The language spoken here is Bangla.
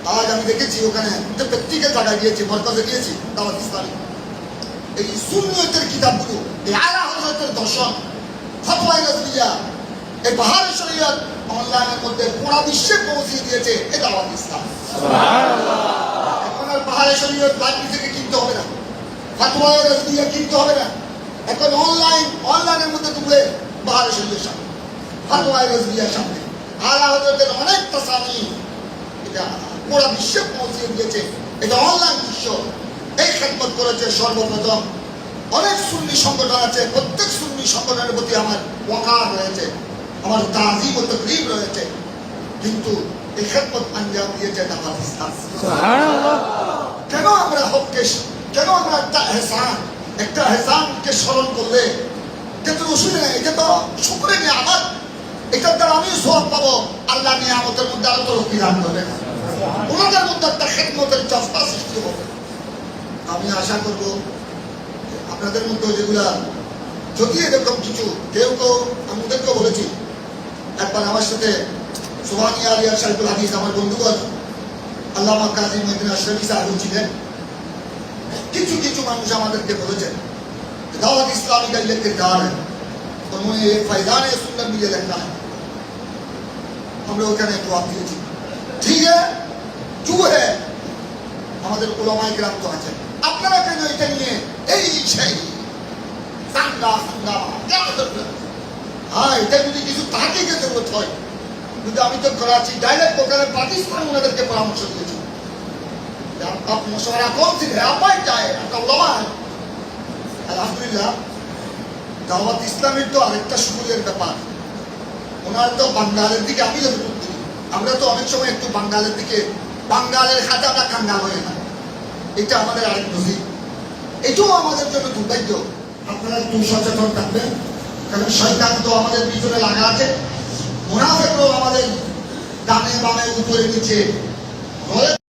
আজ আমি দেখেছি ওখানে প্র্যাকটিক্যাল জায়গায় গিয়েছি, মরকজে গিয়েছি দাওয়াত ইসলামী, এই সুন্নতের কিতাবগুলো, এই আলা হযরতের দর্শন, ফতোয়ায়ে রাজবিয়া, এই বাহারে শরীয়ত অনলাইনের মধ্যে পুরো বিশ্বে পৌঁছে দিয়েছে এই দাওয়াত ইসলাম। সুবহানাল্লাহ। এখন আর বাহারে শরীয়ত লাইব্রেরি থেকে কিনতে হবে না, ফতোয়ায়ে রাজবিয়া কিনতে হবে না, এখন অনলাইনের মধ্যে তুমি বাহারে শরীয়তের সামনে, ফতোয়ায়ে রাজবিয়ার সামনে আলা হযরতের অনেক তাসানি এটা পুরো বিশ্বে পৌঁছে দিয়েছে। এটা অনলাইন বিশ্ব এই খেদমত করেছে সর্বপ্রথম। অনেক সুন্নি সংগঠন আছে, প্রত্যেক সুন্নি সংগঠনের প্রতি আমার ওয়াকার রয়েছে, আমার তাজিম ও তাকরীম রয়েছে, কিন্তু এই খেদমত আঞ্জাম দিয়েছে দাওয়াত ইসলাম। সুবহানাল্লাহ। কেন আমরা হককে, কেন আমরা একটা এহসানকে স্মরণ করলে কিন্তু রসুলের এটা তো শুকরের নিয়ামত, এটার দ্বারা আমি সওয়াব পাবো, আল্লাহ নিয়ামতের মধ্যে আরো তরক্কি দান করবে, ওনাদের মধ্যে একটা খেদমতের জজবা সৃষ্টি হবে। আমি আশা করব আপনাদের মধ্যে যেগুলা যদি এরকম কিছু কেউ আমাদেরকেও বলেছি, একবার আমার সাথে সুবহানিয়া আলিয়া শাইখুল হাদিস আমার বন্ধুগণ আল্লামা কাজী মদিনা শরীফ সাহেব ছিলেন, কিছু কিছু মানুষ আমাদেরকে বলেছেন दावत इस्लामी का ये किरदार है, उन्होंने एक फैजान सुन्नत भी ये लिखा है, हम लोग कहने जवाब दिए ठीक है जो है আমাদের উলামায়ে কিরাম তো আছেন, আপনারা কেন এটা নিয়ে এই সেই সাঙ্গা হ্যাঁ এটা যদি কিছু তাহকিকের জরুরত হয়, কিন্তু আমি তো করাচি ডাইরেক্ট ওখানে পাকিস্তান ওনাদেরকে পরামর্শ দিয়েছি, आप मशवरा कौन सी है, आप बैठ जाए, आपका उलमा है। আলহামদুলিল্লাহ দাওয়াত ইসলামের তো আরেকটা সুযোগের ব্যাপার, ওনার তো বাঙ্গালের দিকে আমি যতটুকু দিই, আমরা তো অনেক সময় একটু বাঙ্গালের দিকে, বাঙ্গালের খাতে আমরা কাঙ্গাল হয়ে না, এটা আমাদের আরেক নজির, এটাও আমাদের জন্য দুর্ভাগ্য। আপনারা একটু সচেতন থাকবেন, কারণ শয়তান তো আমাদের পিছনে লাগা আছে, মুনাফিকরাও আমাদের ডানে বামে উপরে নিচে